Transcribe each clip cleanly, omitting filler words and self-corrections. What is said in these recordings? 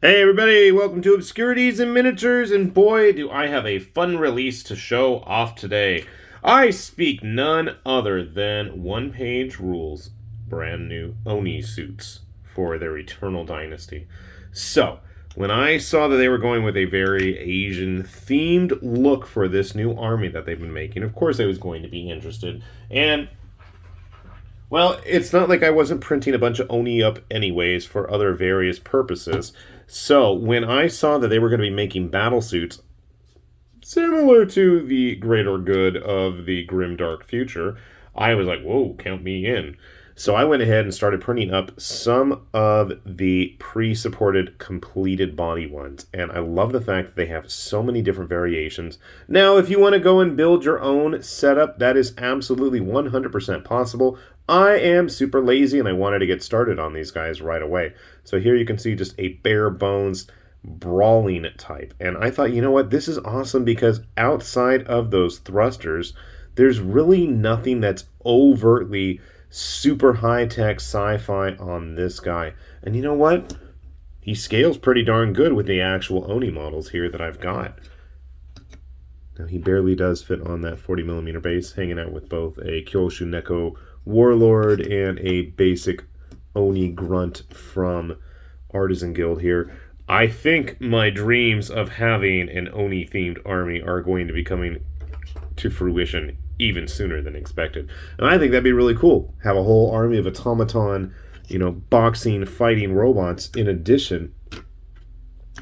Hey everybody, welcome to Obscurities and Miniatures, and boy do I have a fun release to show off today. I speak none other than Page Rules brand new Oni suits for their Eternal Dynasty. So, when I saw that they were going with a very Asian themed look for this new army that they've been making, of course I was going to be interested. And well, it's not like I wasn't printing a bunch of Oni up anyways for other various purposes. So when I saw that they were going to be making battle suits similar to the greater good of the grim dark future, I was like, whoa, count me in. So I went ahead and started printing up some of the pre-supported completed body ones. And I love the fact that they have so many different variations. Now, if you want to go and build your own setup, that is absolutely 100% possible. I am super lazy and I wanted to get started on these guys right away. So here you can see just a bare bones brawling type. And I thought, you know what, this is awesome because outside of those thrusters, there's really nothing that's overtly super high-tech sci-fi on this guy. And you know what? He scales pretty darn good with the actual Oni models here that I've got. Now, he barely does fit on that 40mm base, hanging out with both a Kyoshu Neko Warlord and a basic Oni Grunt from Artisan Guild here. I think my dreams of having an Oni-themed army are going to be coming to fruition even sooner than expected. And I think that'd be really cool. Have a whole army of automaton, boxing, fighting robots in addition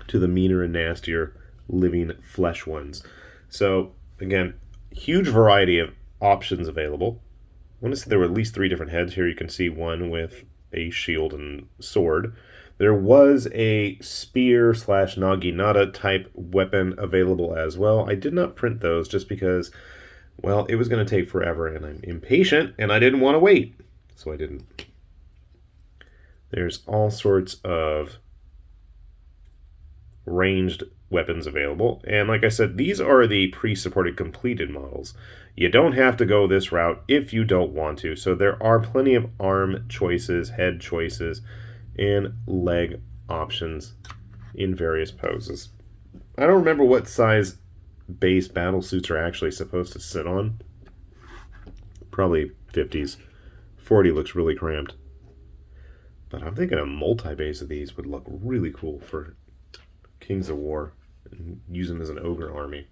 to the meaner and nastier living flesh ones. So, again, huge variety of options available. I want to say there were at least 3 different heads here. You can see one with a shield and sword. There was a spear / naginata type weapon available as well. I did not print those just because, well, it was going to take forever and I'm impatient and I didn't want to wait. So I didn't. There's all sorts of ranged weapons available. And like I said, these are the pre-supported completed models. You don't have to go this route if you don't want to. So there are plenty of arm choices, head choices, and leg options in various poses. I don't remember what size base battle suits are actually supposed to sit on. Probably 50s. 40 looks really cramped. But I'm thinking a multi-base of these would look really cool for Kings of War and use them as an ogre army.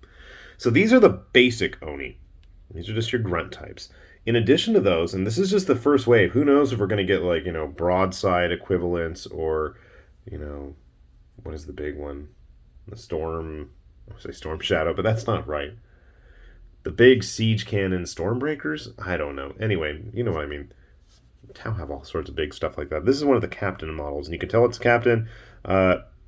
So these are the basic Oni. These are just your grunt types. In addition to those, and this is just the first wave, who knows if we're going to get like, broadside equivalents or, what is the big one? The Storm, I say Storm Shadow, but that's not right. The big siege cannon Stormbreakers? I don't know. Anyway, you know what I mean. Tau have all sorts of big stuff like that. This is one of the captain models, and you can tell it's captain.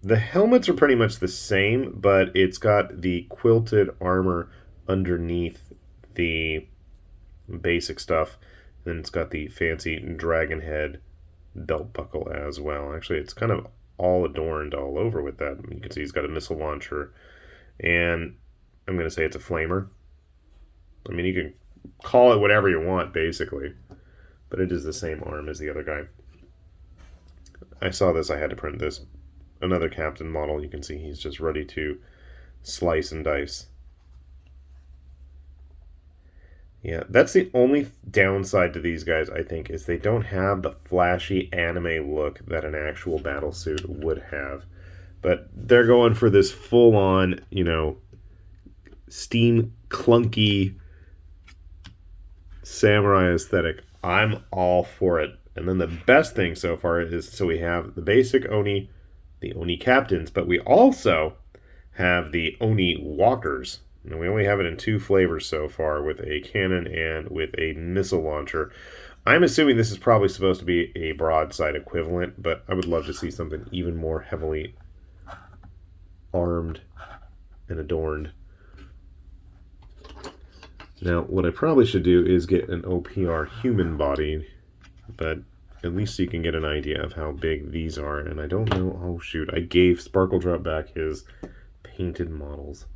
The helmets are pretty much the same, but it's got the quilted armor underneath the basic stuff. Then it's got the fancy dragon head belt buckle as well. Actually, it's kind of all adorned all over with that. You can see he's got a missile launcher, and I'm going to say it's a flamer. I mean, you can call it whatever you want, basically, but it is the same arm as the other guy. I saw this, I had to print this. Another captain model, you can see he's just ready to slice and dice. Yeah, that's the only downside to these guys, I think, is they don't have the flashy anime look that an actual battle suit would have. But they're going for this full-on, steam clunky samurai aesthetic. I'm all for it. And then the best thing so far is, so we have the basic Oni, the Oni captains, but we also have the Oni walkers. And we only have it in 2 flavors so far, with a cannon and with a missile launcher. I'm assuming this is probably supposed to be a broadside equivalent, but I would love to see something even more heavily armed and adorned. Now, what I probably should do is get an OPR human body, but at least you can get an idea of how big these are. And I don't know, oh shoot, I gave Sparkle Drop back his painted models.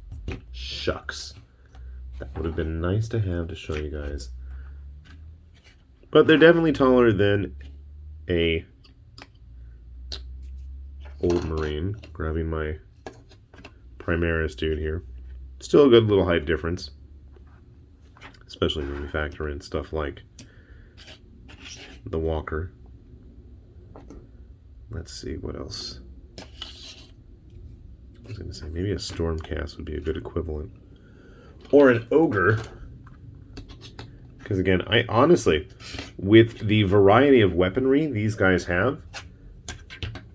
Shucks. That would have been nice to have to show you guys. But they're definitely taller than a Old Marine. Grabbing my Primaris dude here. Still a good little height difference. Especially when we factor in stuff like the Walker. Let's see, what else? I was going to say, maybe a Stormcast would be a good equivalent. Or an Ogre. Because again, I honestly, with the variety of weaponry these guys have,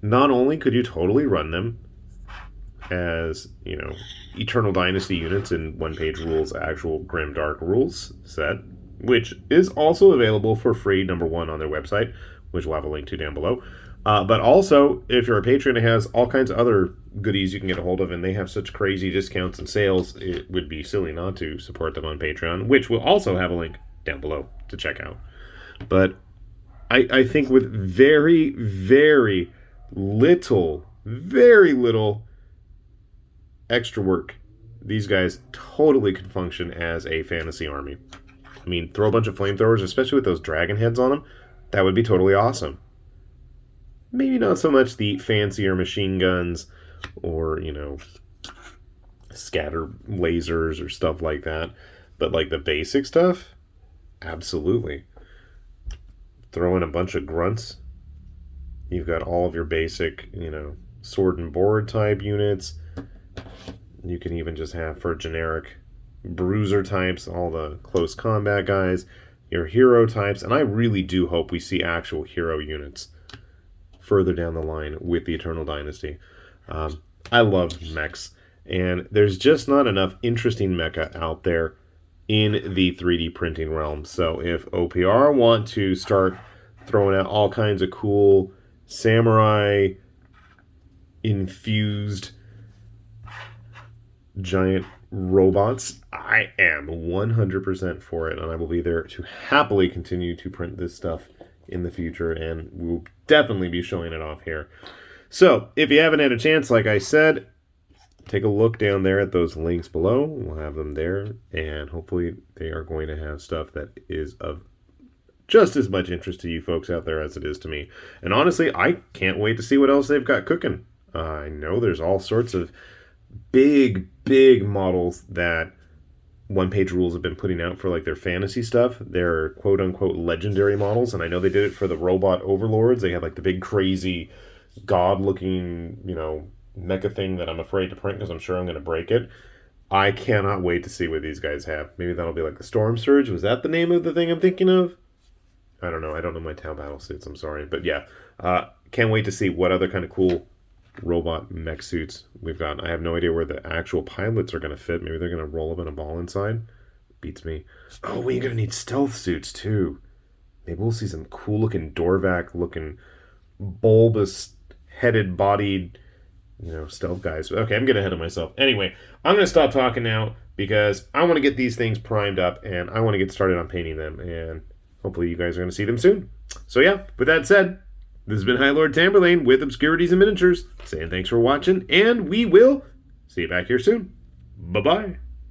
not only could you totally run them as, you know, Eternal Dynasty units in One Page Rules actual Grimdark rules set, which is also available for free, #1, on their website, which we'll have a link to down below. But also, if you're a patron, it has all kinds of other goodies you can get a hold of, and they have such crazy discounts and sales, it would be silly not to support them on Patreon, which will also have a link down below to check out. But I think with very, very little extra work, these guys totally could function as a fantasy army. I mean, throw a bunch of flamethrowers, especially with those dragon heads on them, that would be totally awesome. Maybe not so much the fancier machine guns or, you know, scatter lasers or stuff like that, but like the basic stuff, absolutely. Throw in a bunch of grunts. You've got all of your basic, you know, sword and board type units. You can even just have for generic bruiser types, all the close combat guys, your hero types, and I really do hope we see actual hero units further down the line with the Eternal Dynasty. I love mechs, and there's just not enough interesting mecha out there in the 3D printing realm. So if OPR want to start throwing out all kinds of cool samurai infused giant robots, I am 100% for it, and I will be there to happily continue to print this stuff in the future, and we'll definitely be showing it off here. So if you haven't had a chance, like I said, take a look down there at those links below. We'll have them there, and hopefully they are going to have stuff that is of just as much interest to you folks out there as it is to me. And honestly, I can't wait to see what else they've got cooking. I know there's all sorts of big models that One Page Rules have been putting out for like their fantasy stuff. They're quote-unquote legendary models, and I know they did it for the robot overlords. They had like the big crazy god-looking, you know, mecha thing that I'm afraid to print because I'm sure I'm going to break it. I cannot wait to see what these guys have. Maybe that'll be like the Storm Surge. Was that the name of the thing I'm thinking of? I don't know. I don't know my Tau battle suits. I'm sorry. But yeah, can't wait to see what other kind of cool robot mech suits we've got. I have no idea where the actual pilots are going to fit. Maybe they're going to roll up in a ball inside. Beats me. Oh, we're going to need stealth suits too. Maybe we'll see some cool looking Dorvac looking bulbous headed bodied, you know, stealth guys. Okay, I'm getting ahead of myself. Anyway, I'm going to stop talking now because I want to get these things primed up and I want to get started on painting them, and hopefully you guys are going to see them soon. So yeah, with that said, this has been High Lord Tamberlane with Obscurities and Miniatures, saying thanks for watching, and we will see you back here soon. Bye-bye.